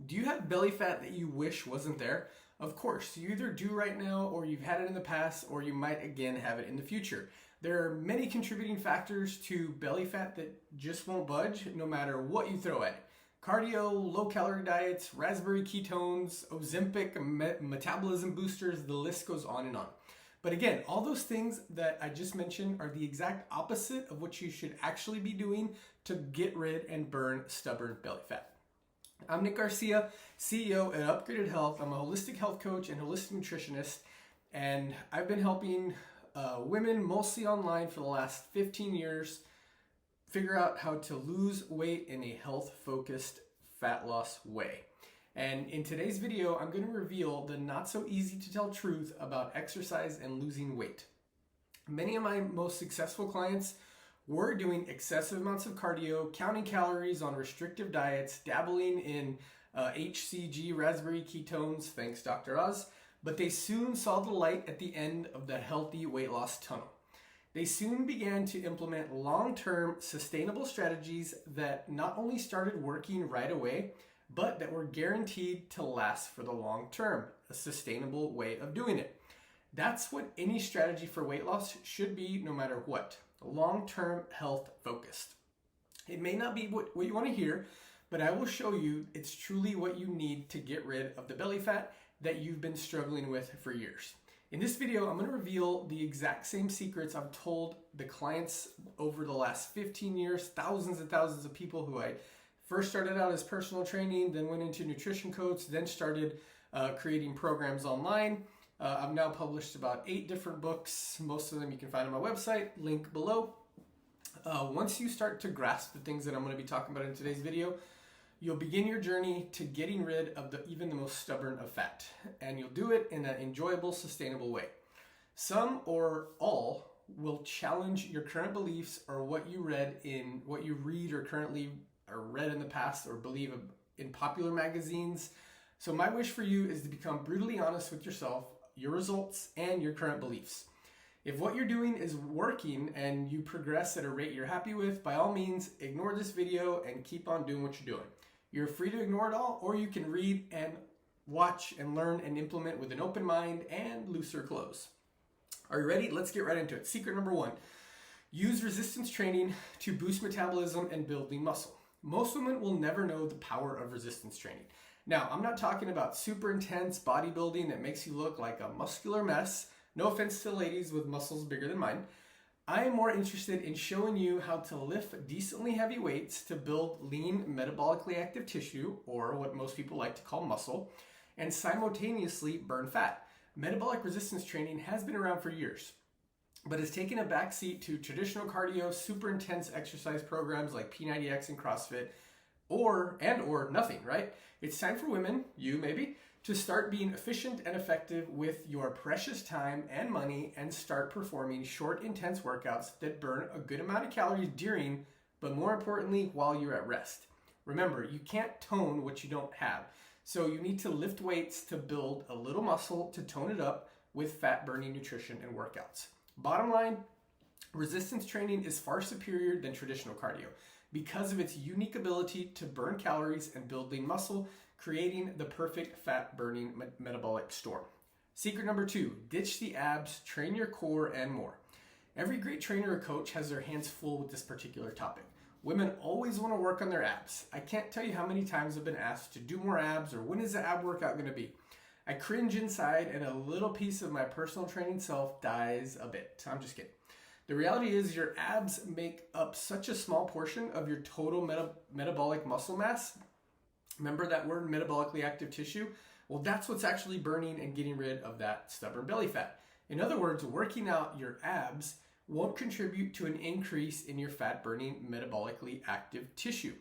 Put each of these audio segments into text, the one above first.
Do you have belly fat that you wish wasn't there? Of course, you either do right now, or you've had it in the past, or you might again have it in the future. There are many contributing factors to belly fat that just won't budge no matter what you throw at it. Cardio, low-calorie diets, raspberry ketones, Ozempic, metabolism boosters, the list goes on and on. But again, all those things that I just mentioned are the exact opposite of what you should actually be doing to get rid and burn stubborn belly fat. I'm Nick Garcia, CEO at Upgraded Health. I'm a holistic health coach and holistic nutritionist, and I've been helping women, mostly online, for the last 15 years figure out how to lose weight in a health-focused fat loss way. And in today's video, I'm going to reveal the not so easy to tell truth about exercise and losing weight. Many of my most successful clients were doing excessive amounts of cardio, counting calories on restrictive diets, dabbling in HCG, raspberry ketones, thanks Dr. Oz, but they soon saw the light at the end of the healthy weight loss tunnel. They soon began to implement long-term sustainable strategies that not only started working right away, but that were guaranteed to last for the long term, a sustainable way of doing it. That's what any strategy for weight loss should be, no matter what. Long-term health focused. It may not be what you want to hear, but I will show you it's truly what you need to get rid of the belly fat that you've been struggling with for years. In this video, I'm going to reveal the exact same secrets I've told the clients over the last 15 years, thousands and thousands of people who I first started out as personal training, then went into nutrition coach, then started creating programs online. I've now published about 8 different books. Most of them you can find on my website, link below. Once you start to grasp the things that I'm going to be talking about in today's video, you'll begin your journey to getting rid of even the most stubborn of fat. And you'll do it in an enjoyable, sustainable way. Some or all will challenge your current beliefs or what you read or currently or read in the past or believe in popular magazines. So my wish for you is to become brutally honest with yourself, your results, and your current beliefs. If what you're doing is working and you progress at a rate you're happy with, by all means, ignore this video and keep on doing what you're doing. You're free to ignore it all, or you can read and watch and learn and implement with an open mind and looser clothes. Are you ready? Let's get right into it. Secret number 1, use resistance training to boost metabolism and build lean muscle. Most women will never know the power of resistance training. Now, I'm not talking about super intense bodybuilding that makes you look like a muscular mess. No offense to ladies with muscles bigger than mine. I am more interested in showing you how to lift decently heavy weights to build lean, metabolically active tissue, or what most people like to call muscle, and simultaneously burn fat. Metabolic resistance training has been around for years, but has taken a backseat to traditional cardio, super intense exercise programs like P90X and CrossFit, or nothing, right? It's time for women, you maybe, to start being efficient and effective with your precious time and money and start performing short, intense workouts that burn a good amount of calories during, but more importantly, while you're at rest. Remember, you can't tone what you don't have. So you need to lift weights to build a little muscle to tone it up with fat-burning nutrition and workouts. Bottom line, resistance training is far superior than traditional cardio because of its unique ability to burn calories and build lean muscle, creating the perfect fat-burning metabolic storm. Secret number 2, ditch the abs, train your core, and more. Every great trainer or coach has their hands full with this particular topic. Women always want to work on their abs. I can't tell you how many times I've been asked to do more abs or when is the ab workout going to be. I cringe inside and a little piece of my personal training self dies a bit. I'm just kidding. The reality is your abs make up such a small portion of your total metabolic muscle mass. Remember that word, metabolically active tissue? Well, that's what's actually burning and getting rid of that stubborn belly fat. In other words, working out your abs won't contribute to an increase in your fat-burning, metabolically active tissue,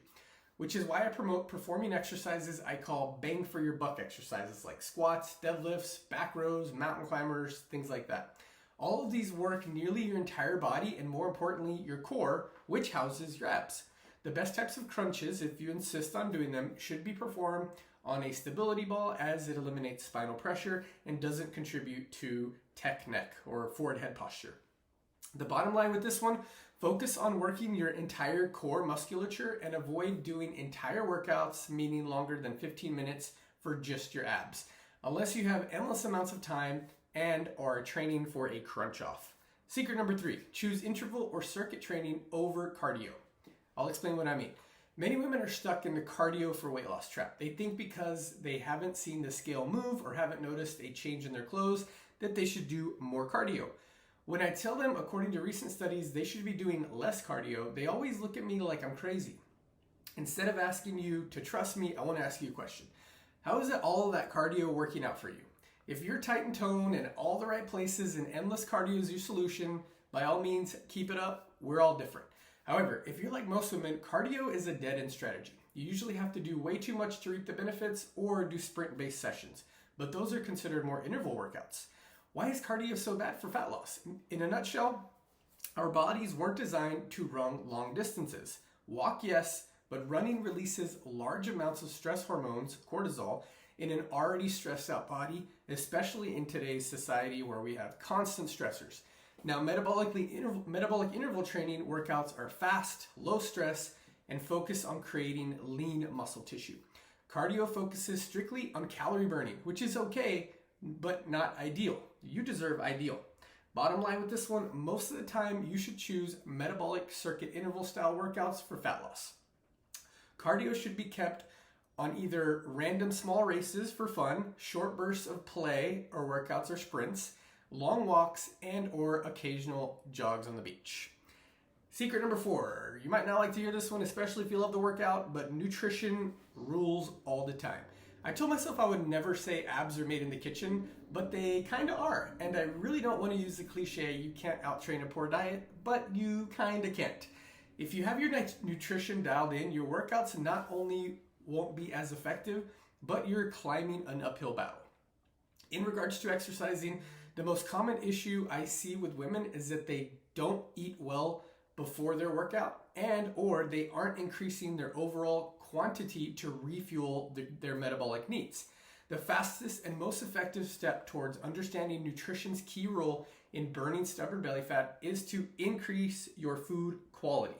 which is why I promote performing exercises I call bang for your buck exercises like squats, deadlifts, back rows, mountain climbers, things like that. All of these work nearly your entire body and, more importantly, your core, which houses your abs. The best types of crunches, if you insist on doing them, should be performed on a stability ball as it eliminates spinal pressure and doesn't contribute to tech neck or forward head posture. The bottom line with this one, Focus on working your entire core musculature and avoid doing entire workouts, meaning longer than 15 minutes for just your abs, unless you have endless amounts of time and are training for a crunch off. Secret number 3, choose interval or circuit training over cardio. I'll explain what I mean. Many women are stuck in the cardio for weight loss trap. They think because they haven't seen the scale move or haven't noticed a change in their clothes that they should do more cardio. When I tell them, according to recent studies, they should be doing less cardio, they always look at me like I'm crazy. Instead of asking you to trust me, I want to ask you a question. How is it all of that cardio working out for you? If you're tight in tone in all the right places and endless cardio is your solution, by all means, keep it up. We're all different. However, if you're like most women, cardio is a dead-end strategy. You usually have to do way too much to reap the benefits or do sprint-based sessions, but those are considered more interval workouts. Why is cardio so bad for fat loss? In a nutshell, our bodies weren't designed to run long distances. Walk, yes, but running releases large amounts of stress hormones, cortisol, in an already stressed out body, especially in today's society where we have constant stressors. Now, metabolic interval training workouts are fast, low stress, and focus on creating lean muscle tissue. Cardio focuses strictly on calorie burning, which is okay, but not ideal. You deserve ideal. Bottom line with this one, most of the time you should choose metabolic circuit interval style workouts for fat loss. Cardio should be kept on either random small races for fun, short bursts of play or workouts or sprints, long walks, and or occasional jogs on the beach. Secret number 4, you might not like to hear this one, especially if you love the workout, but nutrition rules all the time. I told myself I would never say abs are made in the kitchen, but they kind of are. And I really don't want to use the cliche, you can't out-train a poor diet, but you kind of can't. If you have your nutrition dialed in, your workouts not only won't be as effective, but you're climbing an uphill battle. In regards to exercising, the most common issue I see with women is that they don't eat well before their workout and or they aren't increasing their overall quantity to refuel their metabolic needs. The fastest and most effective step towards understanding nutrition's key role in burning stubborn belly fat is to increase your food quality.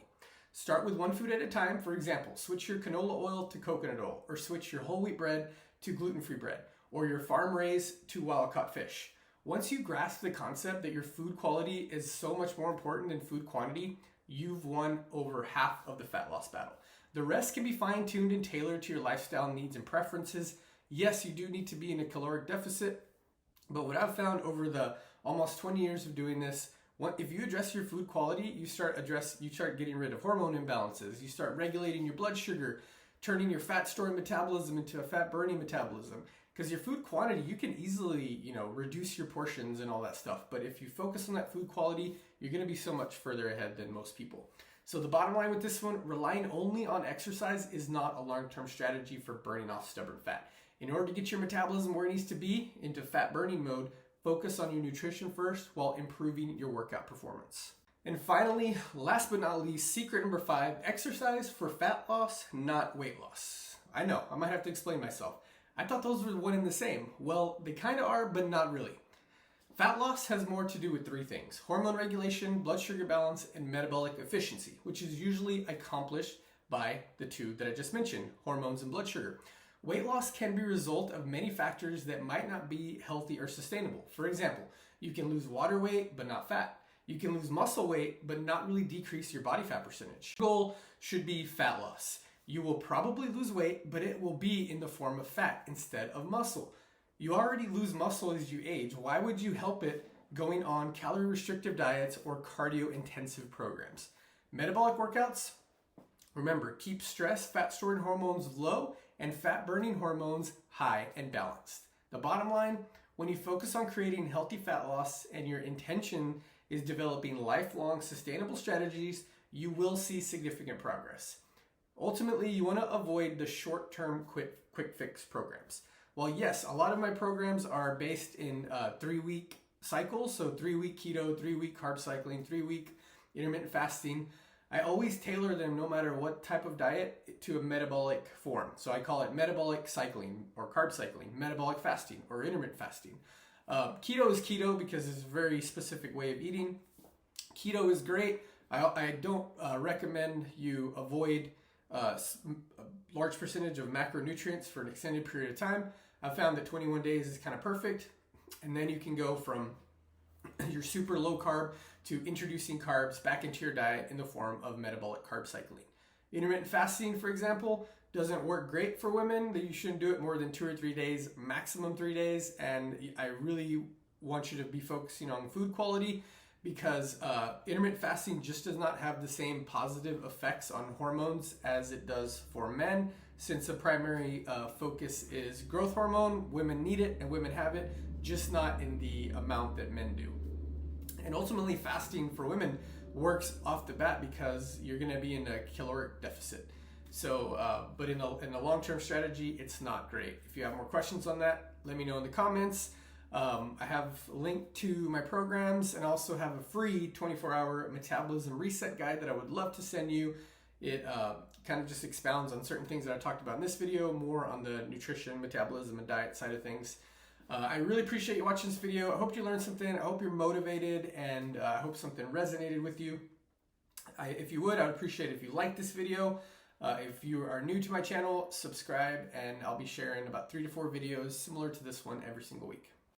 Start with one food at a time. For example, switch your canola oil to coconut oil, or switch your whole wheat bread to gluten-free bread, or your farm-raised to wild-caught fish. Once you grasp the concept that your food quality is so much more important than food quantity, you've won over half of the fat loss battle. The rest can be fine-tuned and tailored to your lifestyle needs and preferences. Yes, you do need to be in a caloric deficit, but what I've found over the almost 20 years of doing this, if you address your food quality, you start getting rid of hormone imbalances, you start regulating your blood sugar, turning your fat storing metabolism into a fat burning metabolism. Because your food quantity, you can easily, reduce your portions and all that stuff. But if you focus on that food quality, you're going to be so much further ahead than most people. So the bottom line with this one, relying only on exercise is not a long-term strategy for burning off stubborn fat. In order to get your metabolism where it needs to be, into fat burning mode, focus on your nutrition first while improving your workout performance. And finally, last but not least, secret number 5, exercise for fat loss, not weight loss. I know, I might have to explain myself. I thought those were one and the same. Well, they kind of are, but not really. Fat loss has more to do with 3 things: hormone regulation, blood sugar balance, and metabolic efficiency, which is usually accomplished by the 2 that I just mentioned, hormones and blood sugar. Weight loss can be a result of many factors that might not be healthy or sustainable. For example, you can lose water weight, but not fat. You can lose muscle weight, but not really decrease your body fat percentage. The goal should be fat loss. You will probably lose weight, but it will be in the form of fat instead of muscle. You already lose muscle as you age. Why would you help it going on calorie restrictive diets or cardio intensive programs? Metabolic workouts, remember, keep stress, fat storing hormones low, and fat burning hormones high and balanced. The bottom line, when you focus on creating healthy fat loss and your intention is developing lifelong sustainable strategies, you will see significant progress. Ultimately, you want to avoid the short-term quick fix programs. While yes, a lot of my programs are based in 3-week cycles, so 3-week keto, 3-week carb cycling, 3-week intermittent fasting, I always tailor them no matter what type of diet to a metabolic form. So I call it metabolic cycling or carb cycling, metabolic fasting or intermittent fasting. Keto is keto because it's a very specific way of eating. Keto is great I don't recommend you avoid a large percentage of macronutrients for an extended period of time. I've found that 21 days is kind of perfect, and then you can go from your super low carb to introducing carbs back into your diet in the form of metabolic carb cycling. Intermittent fasting, for example, doesn't work great for women. That you shouldn't do it more than 2 or 3 days, maximum 3 days. And I really want you to be focusing on food quality, because intermittent fasting just does not have the same positive effects on hormones as it does for men. Since the primary focus is growth hormone, women need it and women have it, just not in the amount that men do. And ultimately, fasting for women works off the bat because you're going to be in a caloric deficit. So, but in a long-term strategy, it's not great. If you have more questions on that, let me know in the comments. I have a link to my programs, and also have a free 24-hour metabolism reset guide that I would love to send you. It kind of just expounds on certain things that I talked about in this video, more on the nutrition, metabolism, and diet side of things. I really appreciate you watching this video. I hope you learned something. I hope you're motivated, and I hope something resonated with you. If you would, I would appreciate it if you liked this video. If you are new to my channel, subscribe, and I'll be sharing about 3 to 4 videos similar to this one every single week.